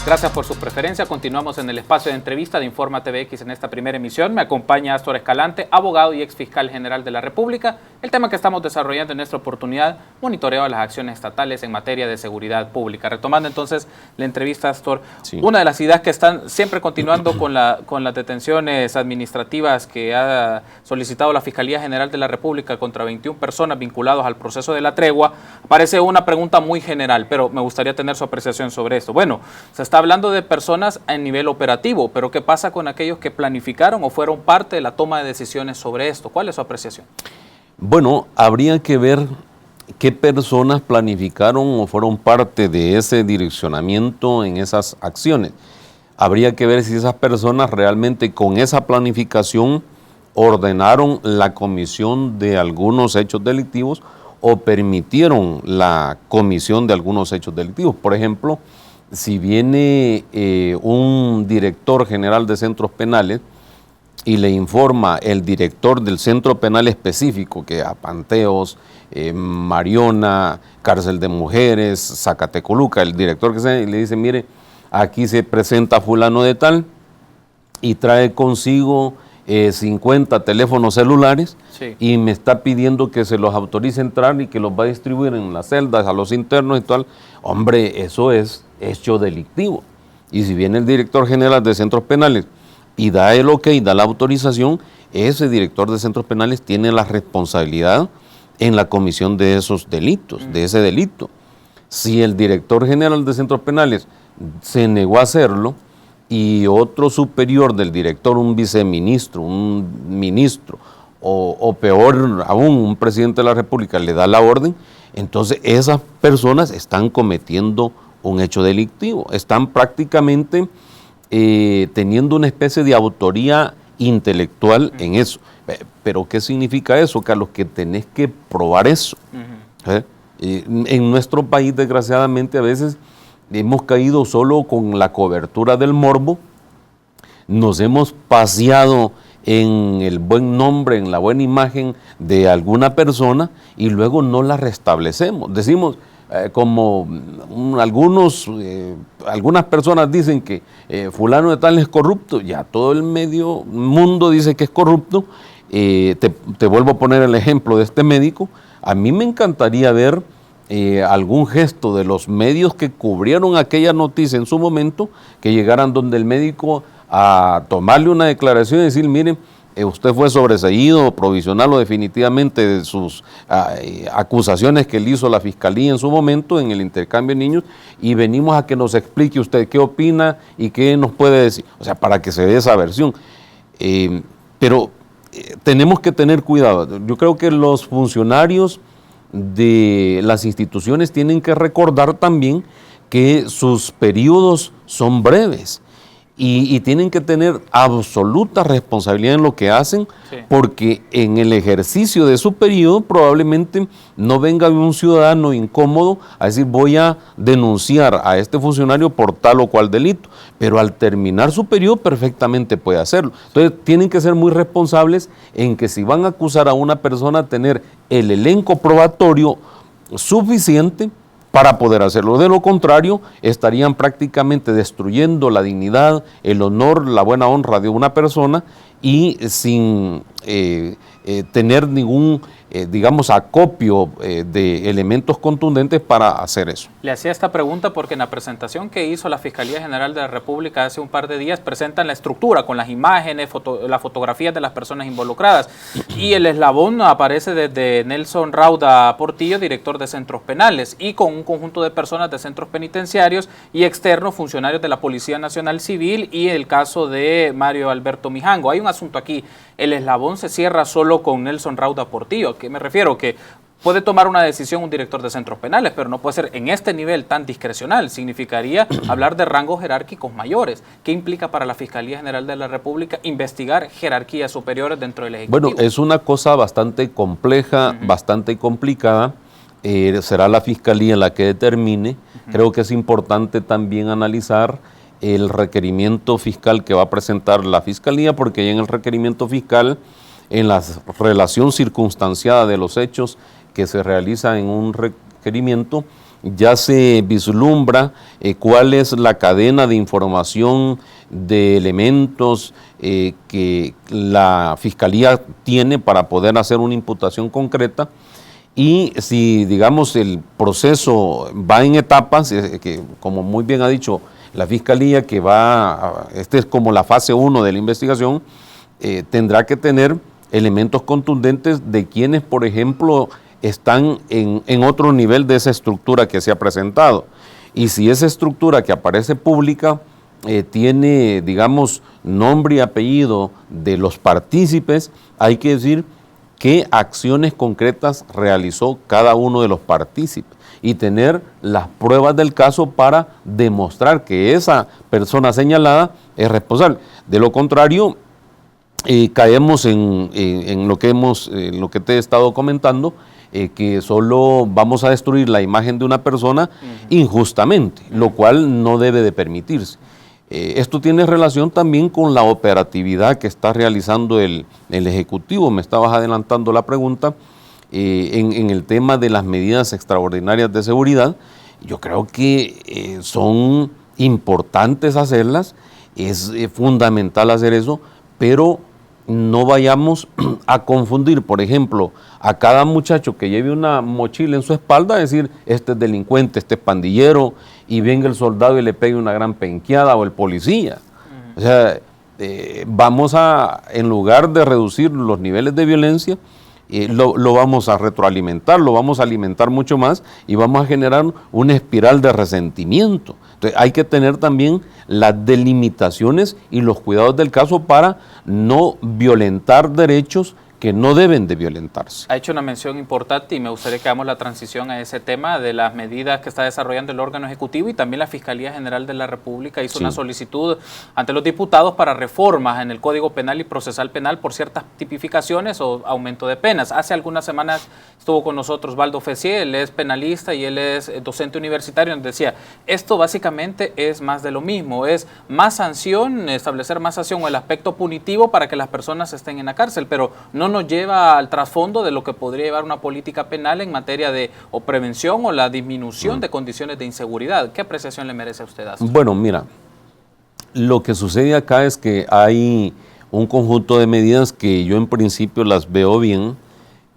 Gracias por su preferencia. Continuamos en el espacio de entrevista de Infórmate BX en esta primera emisión. Me acompaña Astor Escalante, abogado y ex fiscal general de la República. El tema que estamos desarrollando en esta oportunidad, monitoreo de las acciones estatales en materia de seguridad pública. Retomando entonces la entrevista, Astor, sí. Una de las ideas que están siempre continuando con las detenciones administrativas que ha solicitado la Fiscalía General de la República contra 21 personas vinculadas al proceso de la tregua, parece una pregunta muy general, pero me gustaría tener su apreciación sobre esto. Bueno, se está hablando de personas a nivel operativo, pero ¿qué pasa con aquellos que planificaron o fueron parte de la toma de decisiones sobre esto? ¿Cuál es su apreciación? Bueno, habría que ver qué personas planificaron o fueron parte de ese direccionamiento en esas acciones. Habría que ver si esas personas realmente con esa planificación ordenaron la comisión de algunos hechos delictivos o permitieron la comisión de algunos hechos delictivos. Por ejemplo, si viene un director general de centros penales y le informa el director del centro penal específico que a Panteos, Mariona, Cárcel de Mujeres, Zacatecoluca, el director que sea, y le dice, mire, aquí se presenta fulano de tal y trae consigo 50 teléfonos celulares, sí, y me está pidiendo que se los autorice a entrar y que los va a distribuir en las celdas a los internos y tal. Hombre, eso es hecho delictivo. Y si viene el director general de centros penales y da el ok, da la autorización, ese director de centros penales tiene la responsabilidad en la comisión de esos delitos, de ese delito. Si el director general de centros penales se negó a hacerlo, y otro superior del director, un viceministro, un ministro, o peor aún, un presidente de la República le da la orden, entonces esas personas están cometiendo un hecho delictivo, están prácticamente teniendo una especie de autoría intelectual en eso. Pero ¿qué significa eso, Carlos? Que tenés que probar eso. En nuestro país, desgraciadamente, a veces hemos caído solo con la cobertura del morbo, nos hemos paseado en el buen nombre, en la buena imagen de alguna persona y luego no la restablecemos. Decimos, algunas personas dicen que fulano de tal es corrupto, ya todo el medio mundo dice que es corrupto. Te vuelvo a poner el ejemplo de este médico. A mí me encantaría ver algún gesto de los medios que cubrieron aquella noticia en su momento, que llegaran donde el médico a tomarle una declaración y decir, miren, usted fue sobreseído provisional o definitivamente de sus acusaciones que le hizo la Fiscalía en su momento en el intercambio de niños y venimos a que nos explique usted qué opina y qué nos puede decir, o sea, para que se dé esa versión. Pero tenemos que tener cuidado. Yo creo que los funcionarios de las instituciones tienen que recordar también que sus periodos son breves y tienen que tener absoluta responsabilidad en lo que hacen, sí, porque en el ejercicio de su periodo probablemente no venga un ciudadano incómodo a decir voy a denunciar a este funcionario por tal o cual delito, pero al terminar su periodo perfectamente puede hacerlo. Entonces tienen que ser muy responsables en que si van a acusar a una persona, tener el elenco probatorio suficiente para poder hacerlo. De lo contrario, estarían prácticamente destruyendo la dignidad, el honor, la buena honra de una persona y sin tener ningún, digamos, acopio de elementos contundentes para hacer eso. Le hacía esta pregunta porque en la presentación que hizo la Fiscalía General de la República hace un par de días presentan la estructura con las imágenes, las fotografías de las personas involucradas y el eslabón aparece desde Nelson Rauda Portillo, director de centros penales, y con un conjunto de personas de centros penitenciarios y externos, funcionarios de la Policía Nacional Civil y el caso de Mario Alberto Mijango. Hay un asunto aquí, el eslabón se cierra solo con Nelson Rauda Portillo. ¿A qué me refiero? Que puede tomar una decisión un director de centros penales, pero no puede ser en este nivel tan discrecional. Significaría hablar de rangos jerárquicos mayores. ¿Qué implica para la Fiscalía General de la República investigar jerarquías superiores dentro del Ejecutivo? Bueno, es una cosa bastante compleja, bastante complicada. Será la Fiscalía la que determine. Creo que es importante también analizar el requerimiento fiscal que va a presentar la Fiscalía, porque en el requerimiento fiscal, en la relación circunstanciada de los hechos que se realiza en un requerimiento, ya se vislumbra cuál es la cadena de información de elementos que la Fiscalía tiene para poder hacer una imputación concreta. Y si, digamos, el proceso va en etapas, que como muy bien ha dicho la Fiscalía, que esta es como la fase 1 de la investigación, tendrá que tener elementos contundentes de quienes, por ejemplo, están en otro nivel de esa estructura que se ha presentado. Y si esa estructura que aparece pública tiene, digamos, nombre y apellido de los partícipes, hay que decir qué acciones concretas realizó cada uno de los partícipes y tener las pruebas del caso para demostrar que esa persona señalada es responsable. De lo contrario, caemos en lo que te he estado comentando, que solo vamos a destruir la imagen de una persona injustamente, lo cual no debe de permitirse. Esto tiene relación también con la operatividad que está realizando el Ejecutivo. Me estabas adelantando la pregunta en el tema de las medidas extraordinarias de seguridad. Yo creo que son importantes hacerlas, es fundamental hacer eso, pero no vayamos a confundir, por ejemplo, a cada muchacho que lleve una mochila en su espalda, decir, este es delincuente, este es pandillero, y venga el soldado y le pegue una gran penqueada, o el policía. O sea, vamos a, en lugar de reducir los niveles de violencia, lo vamos a retroalimentar, lo vamos a alimentar mucho más y vamos a generar una espiral de resentimiento. Entonces hay que tener también las delimitaciones y los cuidados del caso para no violentar derechos que no deben de violentarse. Ha hecho una mención importante y me gustaría que hagamos la transición a ese tema de las medidas que está desarrollando el órgano ejecutivo, y también la Fiscalía General de la República hizo una solicitud ante los diputados para reformas en el Código Penal y Procesal Penal por ciertas tipificaciones o aumento de penas. Hace algunas semanas estuvo con nosotros Valdo Fessier, él es penalista y él es docente universitario, nos decía, esto básicamente es más de lo mismo, es más sanción, establecer más sanción o el aspecto punitivo para que las personas estén en la cárcel, pero no nos lleva al trasfondo de lo que podría llevar una política penal en materia de o prevención o la disminución de condiciones de inseguridad. ¿Qué apreciación le merece a usted, Astro? Bueno, mira, lo que sucede acá es que hay un conjunto de medidas que yo en principio las veo bien,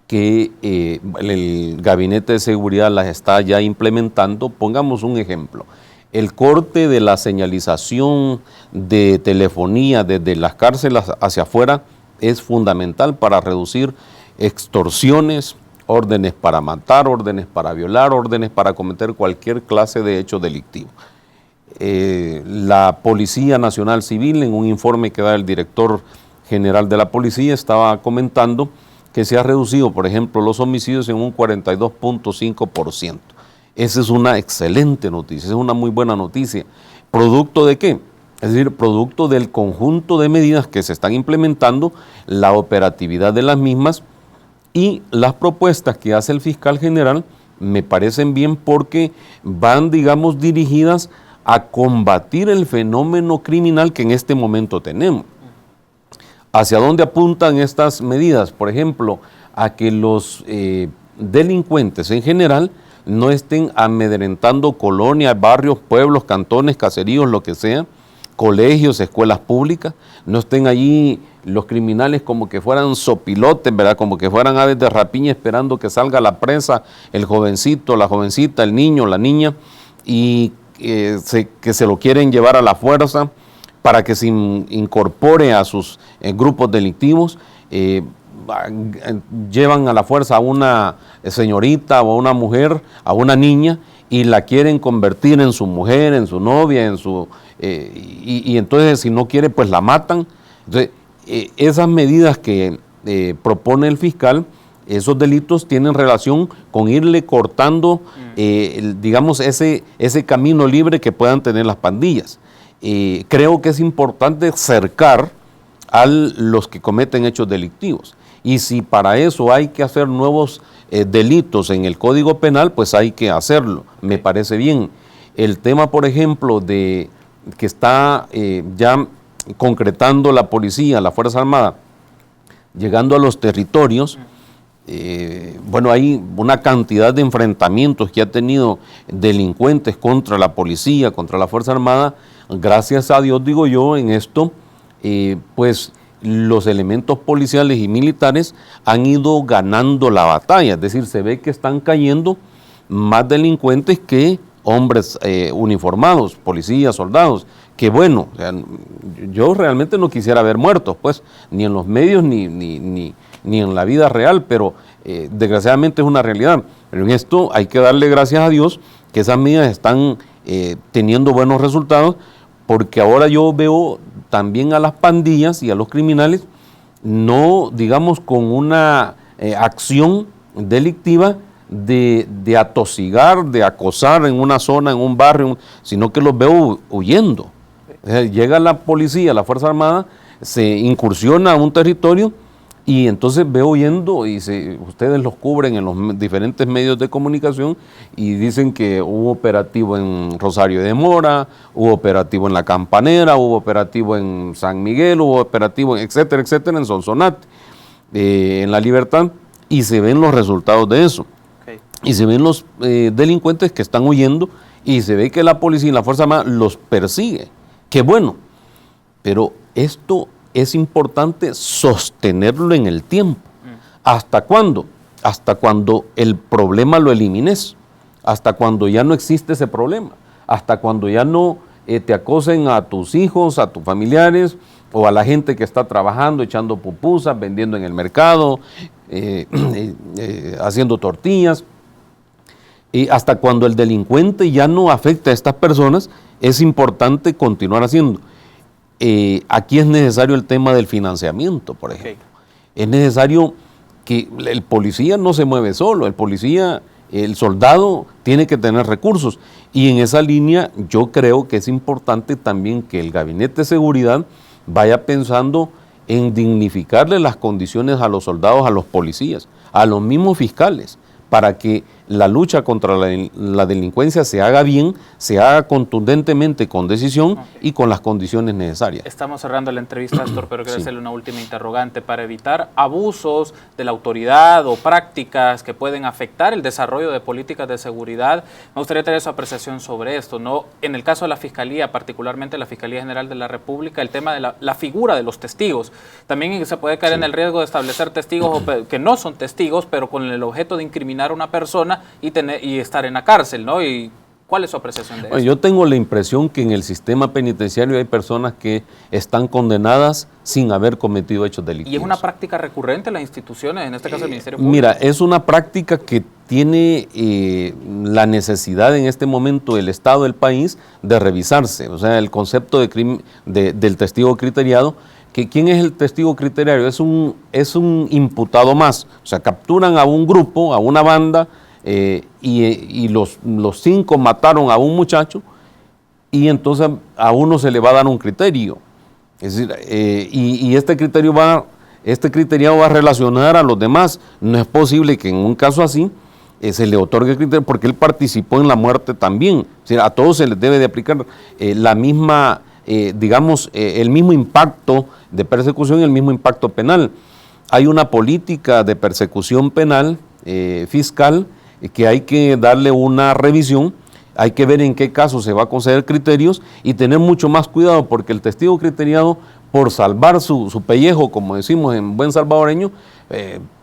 que el Gabinete de Seguridad las está ya implementando. Pongamos un ejemplo. El corte de la señalización de telefonía desde las cárceles hacia afuera es fundamental para reducir extorsiones, órdenes para matar, órdenes para violar, órdenes para cometer cualquier clase de hecho delictivo. La Policía Nacional Civil, en un informe que da el director general de la policía, estaba comentando que se ha reducido, por ejemplo, los homicidios en un 42.5%. Esa es una excelente noticia, es una muy buena noticia. ¿Producto de qué? Es decir, producto del conjunto de medidas que se están implementando, la operatividad de las mismas y las propuestas que hace el fiscal general me parecen bien porque van, digamos, dirigidas a combatir el fenómeno criminal que en este momento tenemos. ¿Hacia dónde apuntan estas medidas? Por ejemplo, a que los delincuentes en general no estén amedrentando colonias, barrios, pueblos, cantones, caseríos, lo que sea, colegios, escuelas públicas, no estén allí los criminales como que fueran sopilotes, ¿verdad? Como que fueran aves de rapiña esperando que salga la presa, el jovencito, la jovencita, el niño, la niña, y que se lo quieren llevar a la fuerza para que se incorpore a sus grupos delictivos. Llevan a la fuerza a una señorita o a una mujer, a una niña, y la quieren convertir en su mujer, en su novia, y entonces si no quiere, pues la matan. Entonces, esas medidas que propone el fiscal, esos delitos tienen relación con irle cortando, digamos, ese camino libre que puedan tener las pandillas. Creo que es importante cercar a los que cometen hechos delictivos. Y si para eso hay que hacer nuevos delitos en el Código Penal, pues hay que hacerlo, me parece bien. El tema, por ejemplo, de que está ya concretando la policía, la Fuerza Armada, llegando a los territorios, bueno, hay una cantidad de enfrentamientos que ha tenido delincuentes contra la policía, contra la Fuerza Armada. Gracias a Dios, digo yo, en esto, pues los elementos policiales y militares han ido ganando la batalla, es decir, se ve que están cayendo más delincuentes que hombres uniformados, policías, soldados, que bueno, o sea, yo realmente no quisiera ver muertos, pues, ni en los medios ni en la vida real, pero desgraciadamente es una realidad. Pero en esto hay que darle gracias a Dios que esas medidas están teniendo buenos resultados, porque ahora yo veo también a las pandillas y a los criminales, no digamos con una acción delictiva de atosigar, de acosar en una zona, en un barrio, sino que los veo huyendo. Llega la policía, la Fuerza Armada, se incursiona a un territorio y entonces veo huyendo y ustedes los cubren en los diferentes medios de comunicación y dicen que hubo operativo en Rosario de Mora, hubo operativo en La Campanera, hubo operativo en San Miguel, hubo operativo, etcétera, etcétera, en Sonsonate, en La Libertad, y se ven los resultados de eso. Okay. Y se ven los delincuentes que están huyendo y se ve que la policía y la Fuerza Armada los persigue. Qué bueno, pero esto es importante sostenerlo en el tiempo. ¿Hasta cuándo? Hasta cuando el problema lo elimines, hasta cuando ya no existe ese problema, hasta cuando ya no te acosen a tus hijos, a tus familiares o a la gente que está trabajando, echando pupusas, vendiendo en el mercado, haciendo tortillas. Y hasta cuando el delincuente ya no afecta a estas personas, es importante continuar haciendo. Aquí es necesario el tema del financiamiento, por ejemplo. Okay. Es necesario que el policía no se mueve solo, el soldado tiene que tener recursos. Y en esa línea yo creo que es importante también que el Gabinete de Seguridad vaya pensando en dignificarle las condiciones a los soldados, a los policías, a los mismos fiscales, para que la lucha contra la delincuencia se haga bien, se haga contundentemente, con decisión y con las condiciones necesarias. Estamos cerrando la entrevista, Astor, pero quiero hacerle una última interrogante para evitar abusos de la autoridad o prácticas que pueden afectar el desarrollo de políticas de seguridad. Me gustaría tener su apreciación sobre esto, ¿no? En el caso de la Fiscalía, particularmente la Fiscalía General de la República, el tema de la figura de los testigos. También se puede caer en el riesgo de establecer testigos que no son testigos, pero con el objeto de incriminar a una persona y estar en la cárcel, ¿no? ¿Y cuál es su apreciación de eso? Yo tengo la impresión que en el sistema penitenciario hay personas que están condenadas sin haber cometido hechos delictivos. ¿Y es una práctica recurrente en las instituciones, en este caso el Ministerio Público? Mira, es una práctica que tiene la necesidad en este momento el Estado del país de revisarse. O sea, el concepto del testigo criteriado, que ¿quién es el testigo criteriado? Es un imputado más. O sea, capturan a un grupo, a una banda, y los 5 mataron a un muchacho y entonces a uno se le va a dar un criterio. Es decir, y este criteriado va a relacionar a los demás. No es posible que en un caso así se le otorgue criterio porque él participó en la muerte también. Es decir, a todos se les debe de aplicar la misma, el mismo impacto de persecución y el mismo impacto penal. Hay una política de persecución penal fiscal que hay que darle una revisión, hay que ver en qué caso se va a conceder criterios y tener mucho más cuidado porque el testigo criteriado, por salvar su pellejo, como decimos en buen salvadoreño,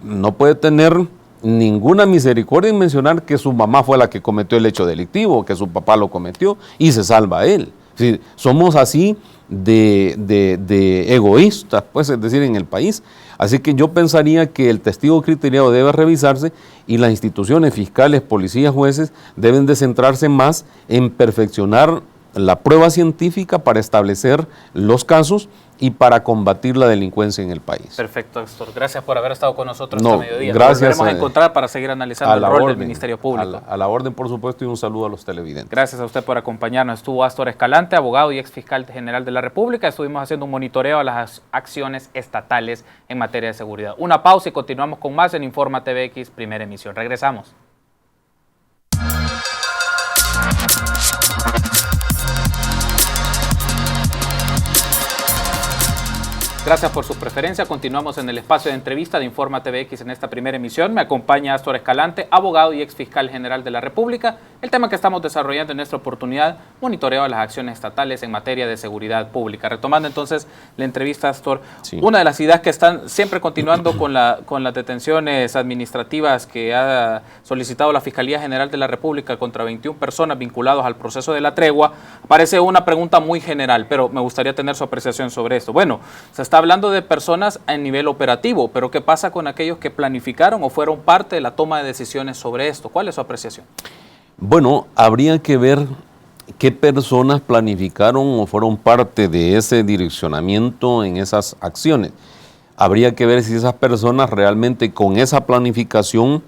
no puede tener ninguna misericordia en mencionar que su mamá fue la que cometió el hecho delictivo, que su papá lo cometió y se salva a él. Sí, somos así de egoístas, pues, es decir, en el país. Así que yo pensaría que el testigo criteriado debe revisarse y las instituciones fiscales, policías, jueces deben de centrarse más en perfeccionar la prueba científica para establecer los casos y para combatir la delincuencia en el país. Perfecto, Astor. Gracias por haber estado con nosotros este mediodía. Gracias. Nos volveremos a encontrar para seguir analizando el rol del Ministerio Público. A la orden, por supuesto, y un saludo a los televidentes. Gracias a usted por acompañarnos. Estuvo Astor Escalante, abogado y ex fiscal general de la República. Estuvimos haciendo un monitoreo a las acciones estatales en materia de seguridad. Una pausa y continuamos con más en Informa TVX, primera emisión. Regresamos. Gracias por su preferencia. Continuamos en el espacio de entrevista de Infórmate BX en esta primera emisión. Me acompaña Astor Escalante, abogado y ex fiscal general de la República. El tema que estamos desarrollando en esta oportunidad, monitoreo de las acciones estatales en materia de seguridad pública. Retomando entonces la entrevista, Astor, sí. Una de las ideas que están siempre continuando con las detenciones administrativas que ha solicitado la Fiscalía General de la República contra 21 personas vinculadas al proceso de la tregua, parece una pregunta muy general, pero me gustaría tener su apreciación sobre esto. Bueno, se está hablando de personas a nivel operativo, pero ¿qué pasa con aquellos que planificaron o fueron parte de la toma de decisiones sobre esto? ¿Cuál es su apreciación? Bueno, habría que ver qué personas planificaron o fueron parte de ese direccionamiento en esas acciones. Habría que ver si esas personas realmente con esa planificación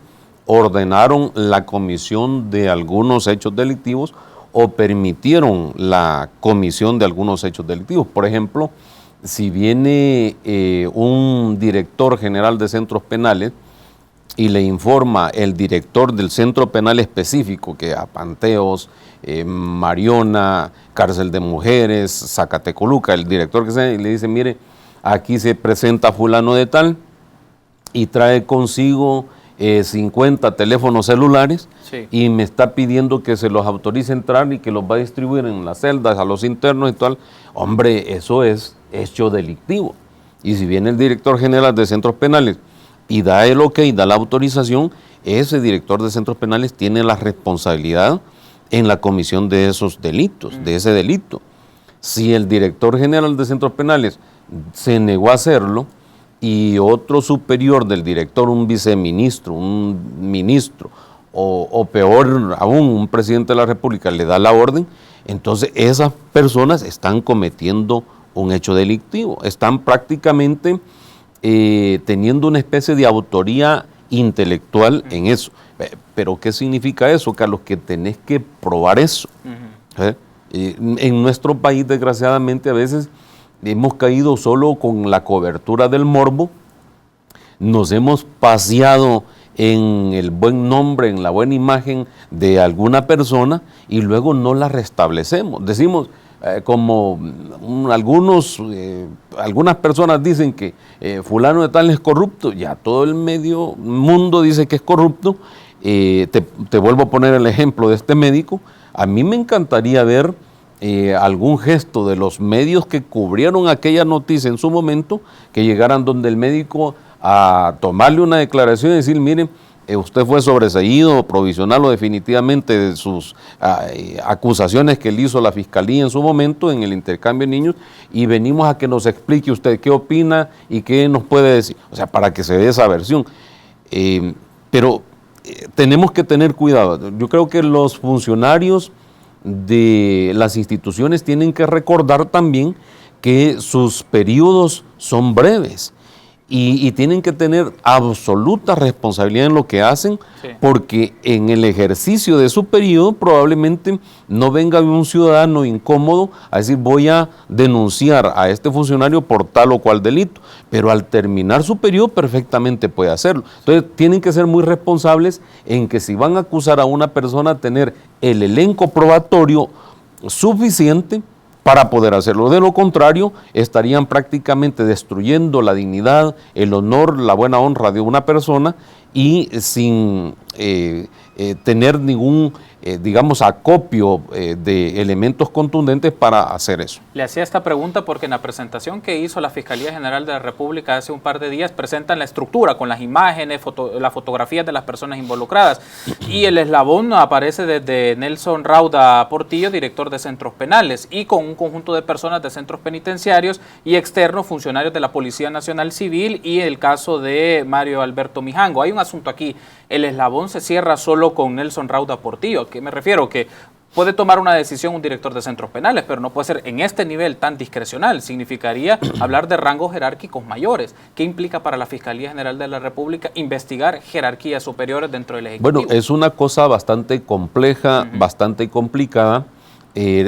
ordenaron la comisión de algunos hechos delictivos o permitieron la comisión de algunos hechos delictivos. Por ejemplo, si viene un director general de centros penales y le informa el director del centro penal específico que a Panteos, Mariona, Cárcel de Mujeres, Zacatecoluca, el director que sea, y le dice, mire, aquí se presenta fulano de tal y trae consigo 50 teléfonos celulares, sí, y me está pidiendo que se los autorice a entrar y que los va a distribuir en las celdas a los internos y tal. Hombre, eso es hecho delictivo. Y si viene el director general de centros penales y da el ok, da la autorización, ese director de centros penales tiene la responsabilidad en la comisión de esos delitos, de ese delito. Si el director general de centros penales se negó a hacerlo y otro superior del director, un viceministro, un ministro o peor aún, un presidente de la República le da la orden, entonces esas personas están cometiendo un hecho delictivo, están prácticamente teniendo una especie de autoría intelectual en eso. Pero ¿qué significa eso, Carlos? Que tenés que probar eso. En nuestro país, desgraciadamente, a veces hemos caído solo con la cobertura del morbo, nos hemos paseado en el buen nombre, en la buena imagen de alguna persona y luego no la restablecemos. Decimos, algunas personas dicen que fulano de tal es corrupto, ya todo el medio mundo dice que es corrupto. Te vuelvo a poner el ejemplo de este médico. A mí me encantaría ver algún gesto de los medios que cubrieron aquella noticia en su momento, que llegaran donde el médico a tomarle una declaración y decir, miren, usted fue sobreseído provisional o definitivamente de sus acusaciones que le hizo la Fiscalía en su momento en el intercambio de niños y venimos a que nos explique usted qué opina y qué nos puede decir, o sea, para que se dé esa versión. Pero tenemos que tener cuidado. Yo creo que los funcionarios de las instituciones tienen que recordar también que sus periodos son breves y tienen que tener absoluta responsabilidad en lo que hacen, sí, porque en el ejercicio de su periodo probablemente no venga un ciudadano incómodo a decir voy a denunciar a este funcionario por tal o cual delito, pero al terminar su periodo perfectamente puede hacerlo. Entonces tienen que ser muy responsables en que si van a acusar a una persona, tener el elenco probatorio suficiente para poder hacerlo. De lo contrario, estarían prácticamente destruyendo la dignidad, el honor, la buena honra de una persona y sin tener ningún, digamos, acopio de elementos contundentes para hacer eso. Le hacía esta pregunta porque en la presentación que hizo la Fiscalía General de la República hace un par de días presentan la estructura con las imágenes, las fotografías de las personas involucradas y el eslabón aparece desde Nelson Rauda Portillo, director de centros penales, y con un conjunto de personas de centros penitenciarios y externos, funcionarios de la Policía Nacional Civil y el caso de Mario Alberto Mijango. Hay un asunto aquí, el eslabón se cierra solo con Nelson Rauda Portillo. ¿A qué me refiero? Que puede tomar una decisión un director de centros penales, pero no puede ser en este nivel tan discrecional. Significaría hablar de rangos jerárquicos mayores. ¿Qué implica para la Fiscalía General de la República investigar jerarquías superiores dentro del Ejecutivo? Bueno, es una cosa bastante compleja, bastante complicada.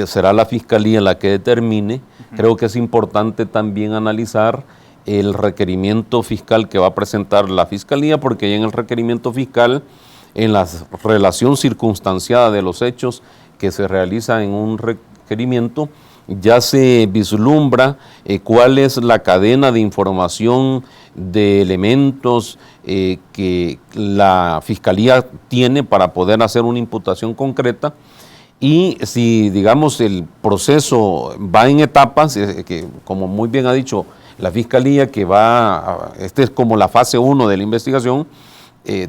Será la Fiscalía la que determine. Creo que es importante también analizar el requerimiento fiscal que va a presentar la Fiscalía, porque en el requerimiento fiscal, en la relación circunstanciada de los hechos que se realiza en un requerimiento, ya se vislumbra cuál es la cadena de información de elementos que la Fiscalía tiene para poder hacer una imputación concreta. Y si, digamos, el proceso va en etapas, que como muy bien ha dicho la Fiscalía, que esta es como la fase 1 de la investigación,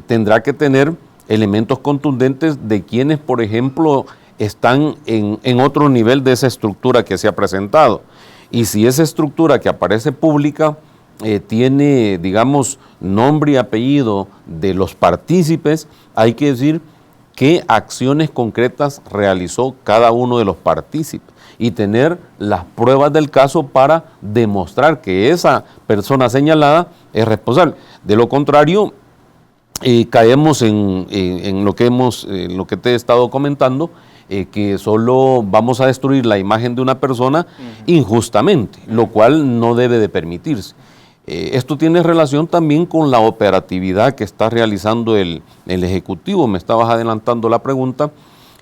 tendrá que tener elementos contundentes de quienes, por ejemplo, están en otro nivel de esa estructura que se ha presentado. Y si esa estructura que aparece pública tiene, digamos, nombre y apellido de los partícipes, hay que decir qué acciones concretas realizó cada uno de los partícipes y tener las pruebas del caso para demostrar que esa persona señalada es responsable. De lo contrario, caemos en lo que te he estado comentando, que solo vamos a destruir la imagen de una persona injustamente, lo cual no debe de permitirse. Esto tiene relación también con la operatividad que está realizando el Ejecutivo. Me estabas adelantando la pregunta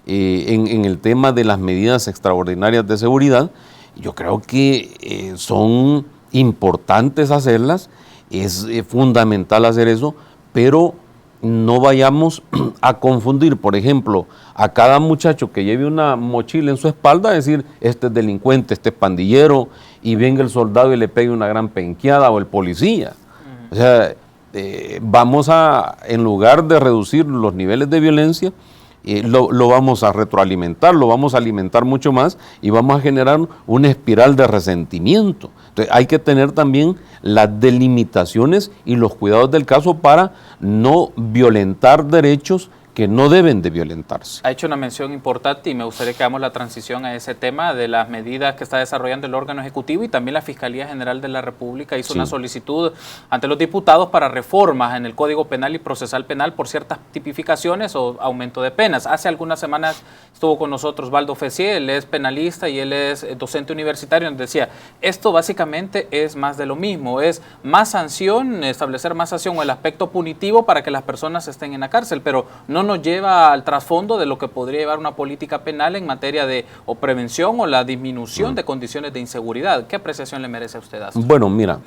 en el tema de las medidas extraordinarias de seguridad. Yo creo que son importantes hacerlas, es fundamental hacer eso, pero no vayamos a confundir, por ejemplo, a cada muchacho que lleve una mochila en su espalda, decir, este es delincuente, este es pandillero, y venga el soldado y le pegue una gran penqueada, o el policía. O sea, vamos a, en lugar de reducir los niveles de violencia, lo vamos a retroalimentar, lo vamos a alimentar mucho más y vamos a generar una espiral de resentimiento. Entonces hay que tener también las delimitaciones y los cuidados del caso para no violentar derechos que no deben de violentarse. Ha hecho una mención importante y me gustaría que hagamos la transición a ese tema de las medidas que está desarrollando el órgano ejecutivo, y también la Fiscalía General de la República hizo una solicitud ante los diputados para reformas en el Código Penal y Procesal Penal por ciertas tipificaciones o aumento de penas. Hace algunas semanas estuvo con nosotros Valdo Fessier, él es penalista y él es docente universitario, nos decía, esto básicamente es más de lo mismo, es más sanción, establecer más sanción o el aspecto punitivo para que las personas estén en la cárcel, pero no nos lleva al trasfondo de lo que podría llevar una política penal en materia de o prevención o la disminución de condiciones de inseguridad. ¿Qué apreciación le merece a usted, Astro? Bueno, mira,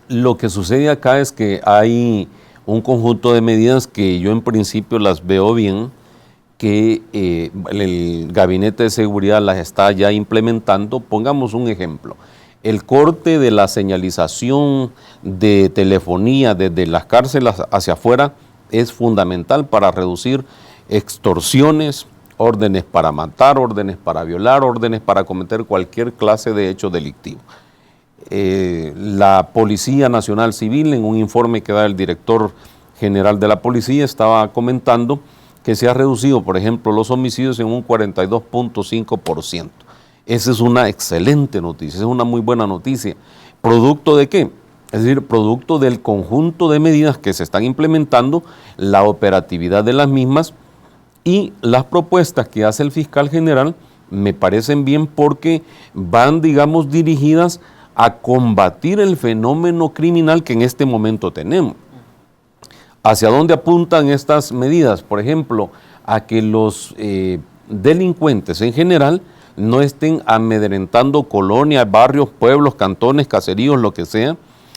lo que sucede acá es que hay un conjunto de medidas que yo en principio las veo bien, que el Gabinete de Seguridad las está ya implementando. Pongamos un ejemplo. El corte de la señalización de telefonía desde las cárceles hacia afuera es fundamental para reducir extorsiones, órdenes para matar, órdenes para violar, órdenes para cometer cualquier clase de hecho delictivo. La Policía Nacional Civil, en un informe que da el director general de la policía, estaba comentando que se ha reducido, por ejemplo, los homicidios en un 42.5%. Esa es una excelente noticia, es una muy buena noticia. ¿Producto de qué? Es decir, producto del conjunto de medidas que se están implementando, la operatividad de las mismas y las propuestas que hace el fiscal general me parecen bien porque van, digamos, dirigidas a combatir el fenómeno criminal que en este momento tenemos. ¿Hacia dónde apuntan estas medidas? Por ejemplo, a que los delincuentes en general no estén amedrentando colonias, barrios, pueblos, cantones, caseríos, lo que sea,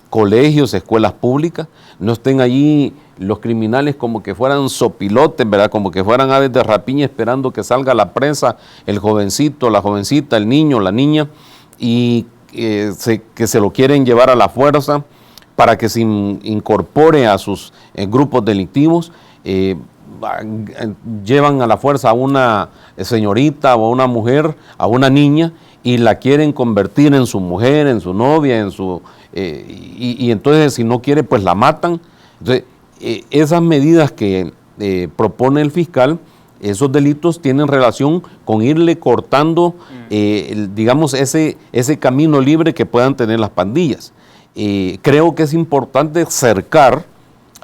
colegios, escuelas públicas, no estén allí los criminales como que fueran sopilotes, ¿verdad? Como que fueran aves de rapiña esperando que salga la presa, el jovencito, la jovencita, el niño, la niña, y que se lo quieren llevar a la fuerza para que se incorpore a sus grupos delictivos. Llevan a la fuerza a una señorita o a una mujer, a una niña, y la quieren convertir en su mujer, en su novia, y entonces si no quiere, pues la matan. Entonces, esas medidas que propone el fiscal, esos delitos tienen relación con irle cortando, digamos, ese camino libre que puedan tener las pandillas. Creo que es importante cercar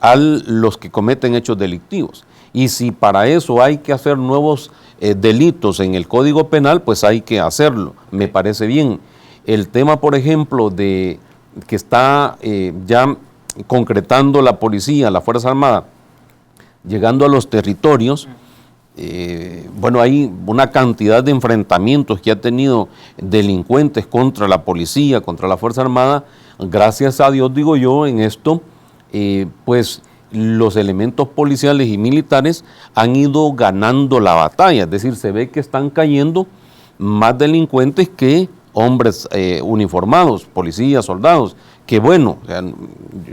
a los que cometen hechos delictivos. Y si para eso hay que hacer nuevos delitos en el Código Penal, pues hay que hacerlo. Me parece bien. El tema, por ejemplo, de que está ya concretando la policía, la Fuerza Armada, llegando a los territorios, bueno, hay una cantidad de enfrentamientos que ha tenido delincuentes contra la policía, contra la Fuerza Armada. Gracias a Dios, digo yo, en esto, pues los elementos policiales y militares han ido ganando la batalla, es decir, se ve que están cayendo más delincuentes que hombres uniformados, policías, soldados, que bueno, o sea,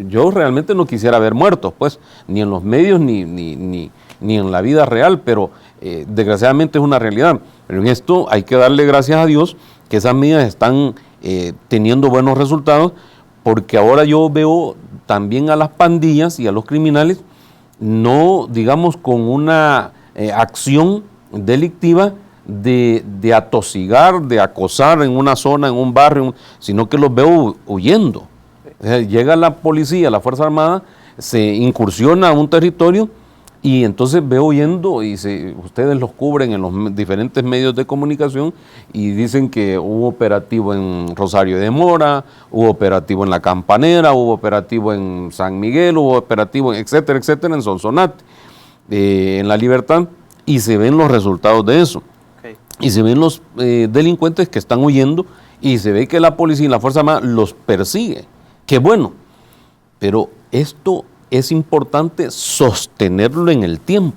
yo realmente no quisiera ver muertos, pues, ni en los medios ni en la vida real, pero desgraciadamente es una realidad. Pero en esto hay que darle gracias a Dios que esas medidas están teniendo buenos resultados, porque ahora yo veo también a las pandillas y a los criminales, no digamos con una acción delictiva de atosigar, de acosar en una zona, en un barrio, sino que los veo huyendo. Llega la policía, la Fuerza Armada, se incursiona a un territorio y entonces veo huyendo y ustedes los cubren en los diferentes medios de comunicación y dicen que hubo operativo en Rosario de Mora, hubo operativo en La Campanera, hubo operativo en San Miguel, hubo operativo, etcétera, etcétera, en Sonsonate, en La Libertad, y se ven los resultados de eso. Okay. Y se ven los delincuentes que están huyendo y se ve que la policía y la Fuerza Armada los persigue. Qué bueno, pero esto es importante sostenerlo en el tiempo.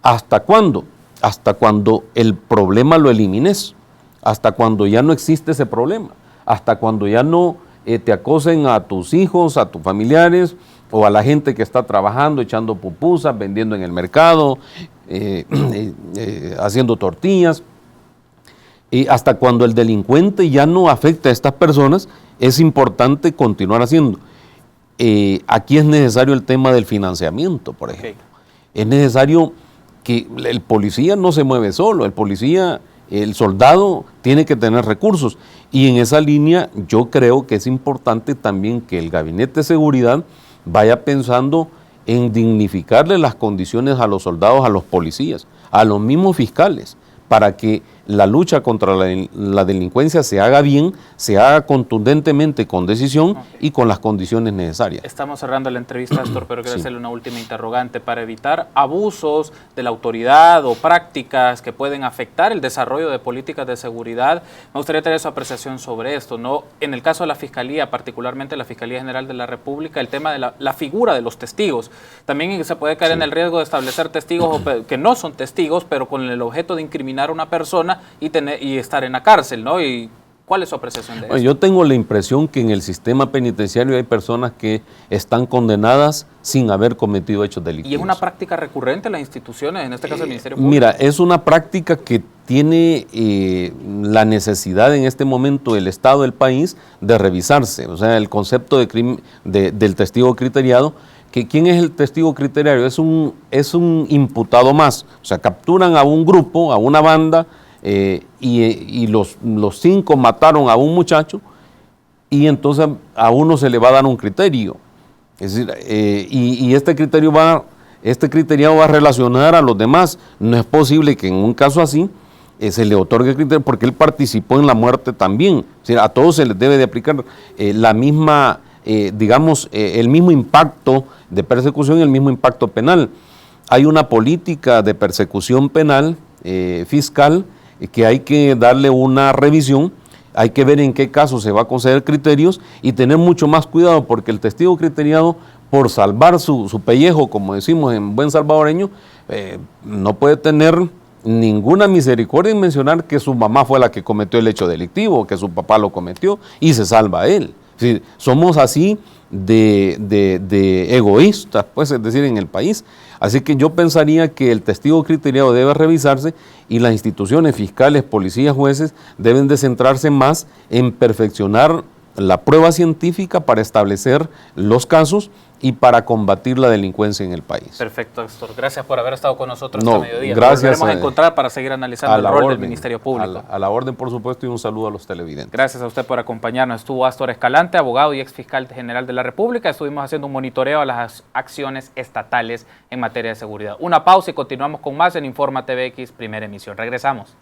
¿Hasta cuándo? Hasta cuando el problema lo elimines, hasta cuando ya no existe ese problema, hasta cuando ya no te acosen a tus hijos, a tus familiares o a la gente que está trabajando, echando pupusas, vendiendo en el mercado, haciendo tortillas. Y hasta cuando el delincuente ya no afecta a estas personas, es importante continuar haciendo. Aquí es necesario el tema del financiamiento, por ejemplo. Okay. Es necesario que el policía no se mueve solo, el soldado tiene que tener recursos. Y en esa línea yo creo que es importante también que el Gabinete de Seguridad vaya pensando en dignificarle las condiciones a los soldados, a los policías, a los mismos fiscales, para que la lucha contra la delincuencia se haga bien, se haga contundentemente, con decisión y con las condiciones necesarias. Estamos cerrando la entrevista, Astor, pero quiero hacerle una última interrogante para evitar abusos de la autoridad o prácticas que pueden afectar el desarrollo de políticas de seguridad. Me gustaría tener su apreciación sobre esto, ¿no? En el caso de la Fiscalía, particularmente la Fiscalía General de la República, el tema de la figura de los testigos. También se puede caer en el riesgo de establecer testigos que no son testigos, pero con el objeto de incriminar a una persona y estar en la cárcel, ¿no? ¿Y cuál es su apreciación de eso? Yo tengo la impresión que en el sistema penitenciario hay personas que están condenadas sin haber cometido hechos delictivos. ¿Y es una práctica recurrente en las instituciones, en este caso el Ministerio Público? Mira, es una práctica que tiene la necesidad en este momento el Estado del país de revisarse. O sea, el concepto del testigo criteriado, que ¿quién es el testigo criteriado? Es un imputado más. O sea, capturan a un grupo, a una banda, y los 5 mataron a un muchacho y entonces a uno se le va a dar un criterio. Es decir, y este criteriado va a relacionar a los demás. No es posible que en un caso así se le otorgue criterio porque él participó en la muerte también. Es decir, a todos se les debe de aplicar la misma, el mismo impacto de persecución y el mismo impacto penal. Hay una política de persecución penal fiscal que hay que darle una revisión, hay que ver en qué caso se va a conceder criterios y tener mucho más cuidado, porque el testigo criteriado, por salvar su pellejo, como decimos en buen salvadoreño, no puede tener ninguna misericordia en mencionar que su mamá fue la que cometió el hecho delictivo, que su papá lo cometió y se salva a él. Es decir, somos así de egoístas, pues, es decir, en el país. Así que yo pensaría que el testigo criteriado debe revisarse y las instituciones fiscales, policías, jueces deben de centrarse más en perfeccionar la prueba científica para establecer los casos y para combatir la delincuencia en el país. Perfecto, Astor. Gracias por haber estado con nosotros esta mediodía. Gracias. Nos volveremos a encontrar para seguir analizando el rol del Ministerio Público. A la orden, por supuesto, y un saludo a los televidentes. Gracias a usted por acompañarnos. Estuvo Astor Escalante, abogado y ex fiscal general de la República. Estuvimos haciendo un monitoreo a las acciones estatales en materia de seguridad. Una pausa y continuamos con más en Informa TVX, primera emisión. Regresamos.